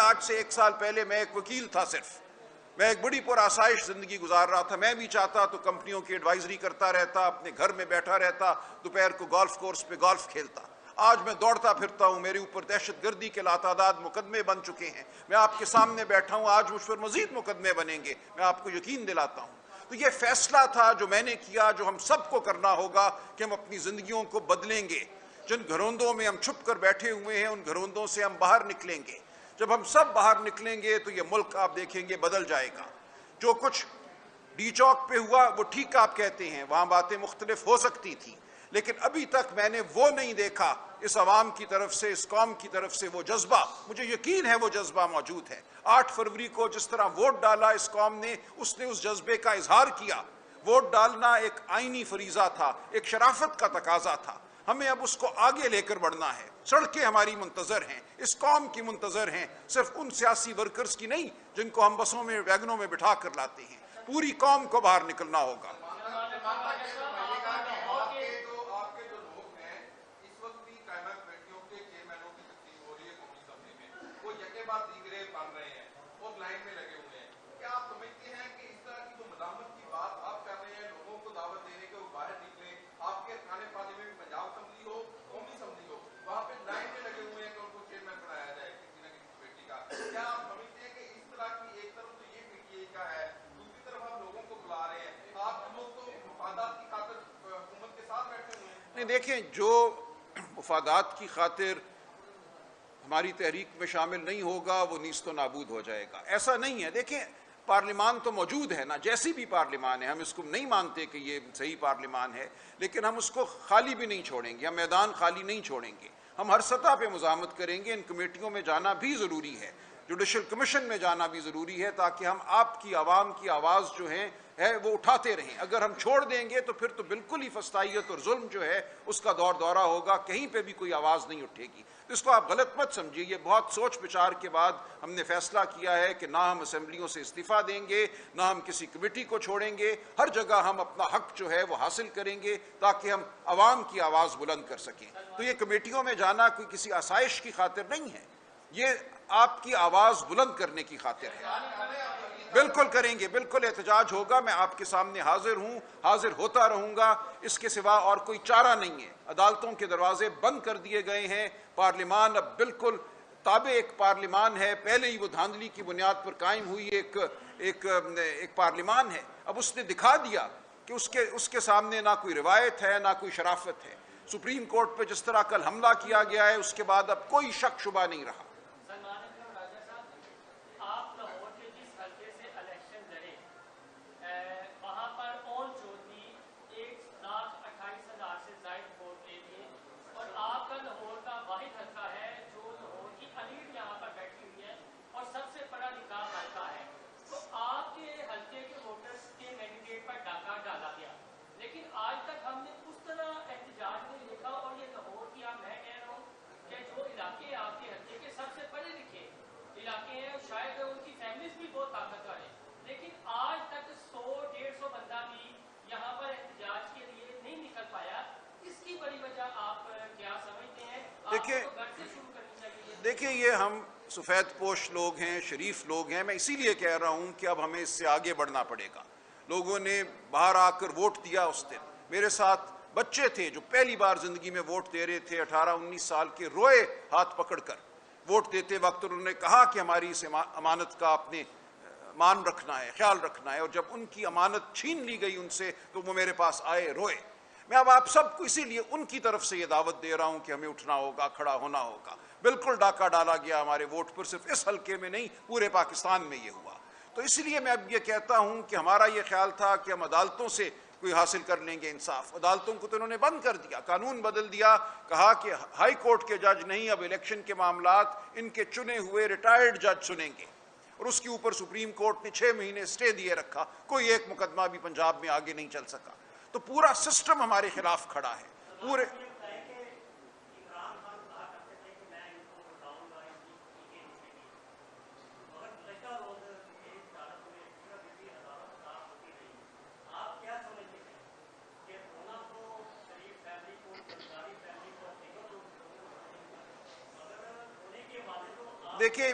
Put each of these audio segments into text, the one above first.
آج سے 1 سال پہلے میں ایک وکیل تھا صرف، میں ایک بڑی پرآسائش زندگی گزار رہا تھا، میں بھی چاہتا تو کمپنیوں کی ایڈوائزری کرتا رہتا، اپنے گھر میں بیٹھا رہتا، دوپہر کو گولف کورس پہ گولف کھیلتا۔ آج میں دوڑتا پھرتا ہوں، میرے اوپر دہشت گردی کے لاتعداد مقدمے بن چکے ہیں، میں آپ کے سامنے بیٹھا ہوں، آج مجھ پر مزید مقدمے بنیں گے، میں آپ کو یقین دلاتا ہوں۔ تو یہ فیصلہ تھا جو میں نے کیا، جو ہم سب کو کرنا ہوگا کہ ہم اپنی زندگیوں کو بدلیں گے۔ جن گھروندوں میں ہم چھپ کر بیٹھے ہوئے ہیں، ان گھروندوں سے ہم باہر نکلیں گے۔ جب ہم سب باہر نکلیں گے تو یہ ملک آپ دیکھیں گے بدل جائے گا۔ جو کچھ ڈی چوک پہ ہوا وہ ٹھیک آپ کہتے ہیں، وہاں باتیں مختلف ہو سکتی تھیں، لیکن ابھی تک میں نے وہ نہیں دیکھا اس عوام کی طرف سے، اس قوم کی طرف سے وہ جذبہ۔ مجھے یقین ہے وہ جذبہ موجود ہے۔ 8 فروری کو جس طرح ووٹ ڈالا اس قوم نے، اس نے اس جذبے کا اظہار کیا۔ ووٹ ڈالنا ایک آئینی فریضہ تھا، ایک شرافت کا تقاضا تھا۔ ہمیں اب اس کو آگے لے کر بڑھنا ہے۔ سڑکیں ہماری منتظر ہیں، اس قوم کی منتظر ہیں، صرف ان سیاسی ورکرز کی نہیں جن کو ہم بسوں میں، ویگنوں میں بٹھا کر لاتے ہیں۔ پوری قوم کو باہر نکلنا ہوگا۔ دیکھیں، جو مفادات کی خاطر ہماری تحریک میں شامل نہیں ہوگا وہ نیست و نابود ہو جائے گا۔ ایسا نہیں ہے۔ دیکھیں، پارلیمان تو موجود ہے نا، جیسی بھی پارلیمان ہے، ہم اس کو نہیں مانتے کہ یہ صحیح پارلیمان ہے، لیکن ہم اس کو خالی بھی نہیں چھوڑیں گے، ہم میدان خالی نہیں چھوڑیں گے۔ ہم ہر سطح پہ مزاحمت کریں گے۔ ان کمیٹیوں میں جانا بھی ضروری ہے، جوڈیشل کمیشن میں جانا بھی ضروری ہے، تاکہ ہم آپ کی عوام کی آواز جو ہے وہ اٹھاتے رہیں۔ اگر ہم چھوڑ دیں گے تو پھر تو بالکل ہی فسطائیت اور ظلم جو ہے اس کا دور دورہ ہوگا، کہیں پہ بھی کوئی آواز نہیں اٹھے گی۔ اس کو آپ غلط مت سمجھیے، یہ بہت سوچ بچار کے بعد ہم نے فیصلہ کیا ہے کہ نہ ہم اسمبلیوں سے استعفیٰ دیں گے، نہ ہم کسی کمیٹی کو چھوڑیں گے، ہر جگہ ہم اپنا حق جو ہے وہ حاصل کریں گے تاکہ ہم عوام کی آواز بلند کر سکیں۔ تو یہ کمیٹیوں میں جانا کوئی کسی آسائش کی خاطر نہیں ہے، یہ آپ کی آواز بلند کرنے کی خاطر ہے۔ بالکل کریں گے، بالکل احتجاج ہوگا۔ میں آپ کے سامنے حاضر ہوں، حاضر ہوتا رہوں گا، اس کے سوا اور کوئی چارہ نہیں ہے۔ عدالتوں کے دروازے بند کر دیے گئے ہیں، پارلیمان اب بالکل تابع ایک پارلیمان ہے۔ پہلے ہی وہ دھاندلی کی بنیاد پر قائم ہوئی ایک پارلیمان ہے، اب اس نے دکھا دیا کہ اس کے سامنے نہ کوئی روایت ہے، نہ کوئی شرافت ہے۔ سپریم کورٹ پہ جس طرح کل حملہ کیا گیا ہے، اس کے بعد اب کوئی شک شبہ نہیں رہا۔ دیکھیں یہ ہم سفید پوش لوگ ہیں، شریف لوگ ہیں، میں اسی لیے کہہ رہا ہوں کہ اب ہمیں اس سے آگے بڑھنا پڑے گا۔ لوگوں نے باہر آ کر ووٹ دیا اس دن، میرے ساتھ بچے تھے جو پہلی بار زندگی میں ووٹ دے رہے تھے، 18-19 سال کے، روئے ہاتھ پکڑ کر ووٹ دیتے وقت، انہوں نے کہا کہ ہماری اس امانت کا آپ نے مان رکھنا ہے، خیال رکھنا ہے، اور جب ان کی امانت چھین لی گئی ان سے تو وہ میرے پاس آئے، روئے۔ میں اب آپ سب کو اسی لیے ان کی طرف سے یہ دعوت دے رہا ہوں کہ ہمیں اٹھنا ہوگا، کھڑا ہونا ہوگا۔ بالکل ڈاکہ ڈالا گیا ہمارے ووٹ پر، صرف اس حلقے میں نہیں، پورے پاکستان میں یہ ہوا۔ تو اس لیے میں اب یہ کہتا ہوں کہ ہمارا یہ خیال تھا کہ ہم عدالتوں سے کوئی حاصل کر لیں گے انصاف۔ عدالتوں کو تو انہوں نے بند کر دیا، قانون بدل دیا، کہا کہ ہائی کورٹ کے جج نہیں، اب الیکشن کے معاملات ان کے چنے ہوئے ریٹائرڈ جج سنیں گے، اور اس کے اوپر سپریم کورٹ نے 6 مہینے سٹے دیے رکھا، کوئی ایک مقدمہ بھی پنجاب میں آگے نہیں چل سکا۔ تو پورا سسٹم ہمارے خلاف کھڑا ہے، پورے۔ دیکھیں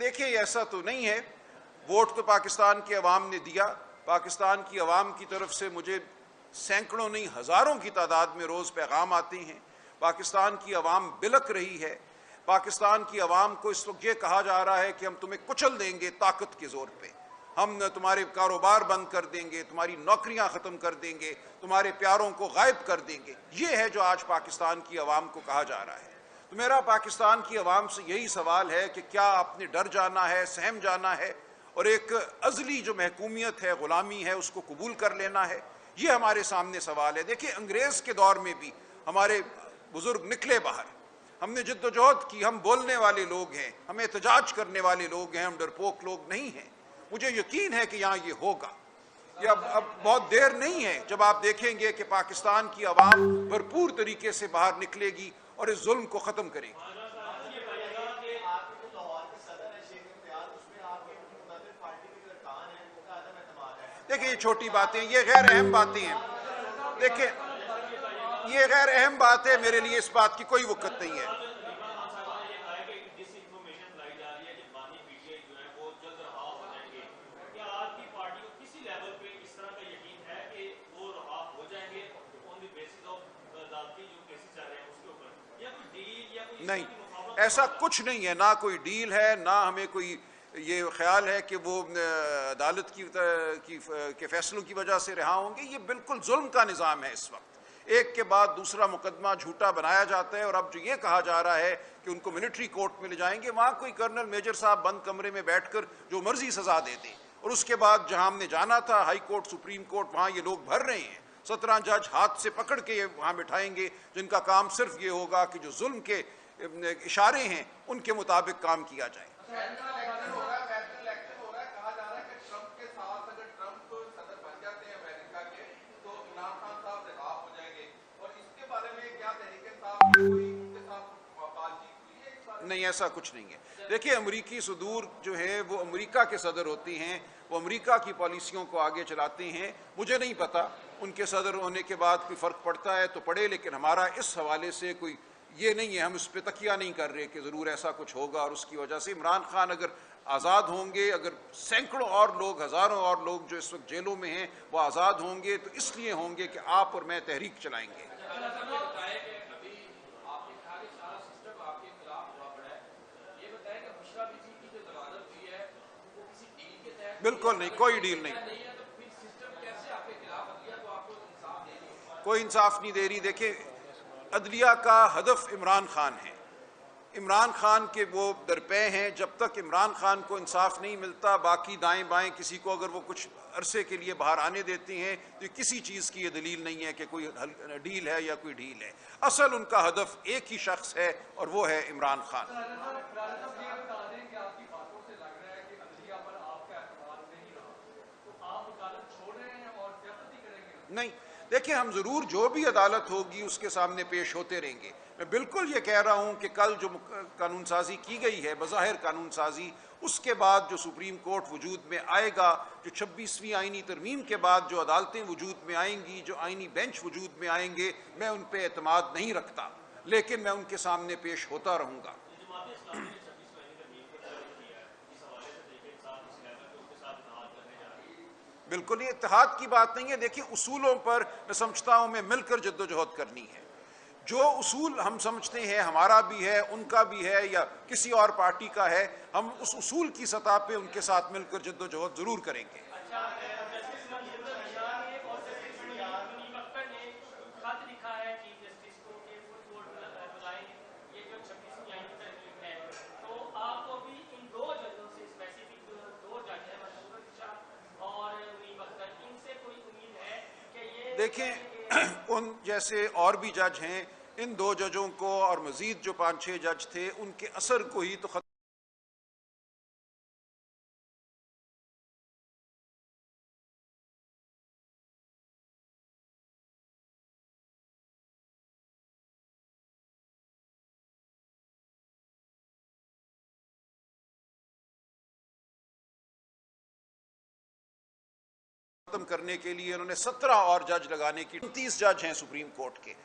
دیکھیں ایسا تو نہیں ہے، ووٹ تو پاکستان کی عوام نے دیا، پاکستان کی عوام کی طرف سے مجھے سینکڑوں نہیں ہزاروں کی تعداد میں روز پیغام آتے ہیں، پاکستان کی عوام بلک رہی ہے، پاکستان کی عوام کو اس وقت یہ کہا جا رہا ہے کہ ہم تمہیں کچل دیں گے طاقت کے زور پہ، ہم تمہارے کاروبار بند کر دیں گے، تمہاری نوکریاں ختم کر دیں گے، تمہارے پیاروں کو غائب کر دیں گے، یہ ہے جو آج پاکستان کی عوام کو کہا جا رہا ہے۔ تو میرا پاکستان کی عوام سے یہی سوال ہے کہ کیا آپ نے ڈر جانا ہے، سہم جانا ہے اور ایک ازلی جو محکومیت ہے، غلامی ہے، اس کو قبول کر لینا ہے؟ یہ ہمارے سامنے سوال ہے۔ دیکھیں انگریز کے دور میں بھی ہمارے بزرگ نکلے باہر، ہم نے جد و جہد کی، ہم بولنے والے لوگ ہیں، ہم احتجاج کرنے والے لوگ ہیں، ہم ڈرپوک لوگ نہیں ہیں۔ مجھے یقین ہے کہ یہاں یہ ہوگا، یہ اب بہت دیر نہیں ہے جب آپ دیکھیں گے کہ پاکستان کی عوام بھرپور طریقے سے باہر نکلے گی اور اس ظلم کو ختم کرے گی۔ دیکھیں یہ چھوٹی باتیں، یہ غیر اہم باتیں ہیں، دیکھیں یہ غیر اہم بات ہے، میرے لیے اس بات کی کوئی وقت نہیں ہے۔ نہیں، ایسا کچھ نہیں ہے، نہ کوئی ڈیل ہے، نہ ہمیں کوئی یہ خیال ہے کہ وہ عدالت کے فیصلوں کی وجہ سے رہا ہوں گے۔ یہ بالکل ظلم کا نظام ہے اس وقت، ایک کے بعد دوسرا مقدمہ جھوٹا بنایا جاتا ہے، اور اب جو یہ کہا جا رہا ہے کہ ان کو ملٹری کورٹ میں لے جائیں گے، وہاں کوئی کرنل میجر صاحب بند کمرے میں بیٹھ کر جو مرضی سزا دے دیں، اور اس کے بعد جہاں ہم نے جانا تھا ہائی کورٹ، سپریم کورٹ، وہاں یہ لوگ بھر رہے ہیں، 17 جج ہاتھ سے پکڑ کے وہاں بٹھائیں گے، جن کا کام صرف یہ ہوگا کہ جو ظلم کے اشارے ہیں ان کے مطابق کام کیا جائے۔ نہیں، ایسا کچھ نہیں ہے۔ دیکھیں امریکی صدور جو ہے وہ امریکہ کے صدر ہوتے ہیں، وہ امریکہ کی پالیسیوں کو آگے چلاتے ہیں، مجھے نہیں پتا ان کے صدر ہونے کے بعد کوئی فرق پڑتا ہے تو پڑے، لیکن ہمارا اس حوالے سے کوئی یہ نہیں ہے، ہم اس پہ تکیہ نہیں کر رہے کہ ضرور ایسا کچھ ہوگا، اور اس کی وجہ سے عمران خان اگر آزاد ہوں گے، اگر سینکڑوں اور لوگ، ہزاروں اور لوگ جو اس وقت جیلوں میں ہیں وہ آزاد ہوں گے، تو اس لیے ہوں گے کہ آپ اور میں تحریک چلائیں گے۔ بالکل نہیں، کوئی ڈیل نہیں، کوئی انصاف نہیں دے رہی۔ دیکھیں عدلیہ کا ہدف عمران خان ہے، عمران خان کے وہ درپے ہیں، جب تک عمران خان کو انصاف نہیں ملتا، باقی دائیں بائیں کسی کو اگر وہ کچھ عرصے کے لیے باہر آنے دیتے ہیں تو کسی چیز کی یہ دلیل نہیں ہے کہ کوئی ڈیل ہے یا کوئی ڈیل ہے، اصل ان کا ہدف ایک ہی شخص ہے اور وہ ہے عمران خان۔ نہیں، دیکھیں ہم ضرور جو بھی عدالت ہوگی اس کے سامنے پیش ہوتے رہیں گے۔ میں بالکل یہ کہہ رہا ہوں کہ کل جو قانون سازی کی گئی ہے، بظاہر قانون سازی، اس کے بعد جو سپریم کورٹ وجود میں آئے گا، جو 26ویں آئینی ترمیم کے بعد جو عدالتیں وجود میں آئیں گی، جو آئینی بینچ وجود میں آئیں گے، میں ان پہ اعتماد نہیں رکھتا، لیکن میں ان کے سامنے پیش ہوتا رہوں گا۔ بالکل یہ اتحاد کی بات نہیں ہے، دیکھیں اصولوں پر میں سمجھتا ہوں میں مل کر جد و جہد کرنی ہے، جو اصول ہم سمجھتے ہیں ہمارا بھی ہے، ان کا بھی ہے، یا کسی اور پارٹی کا ہے، ہم اس اصول کی سطح پہ ان کے ساتھ مل کر جد و جہد ضرور کریں گے۔ دیکھیں ان جیسے اور بھی جج ہیں، ان 2 ججوں کو اور مزید جو 5-6 جج تھے ان کے اثر کو ہی تو ختم کرنے کے لیے انہوں نے 17 اور جج لگانے کی، 29 جج ہیں سپریم کورٹ کے۔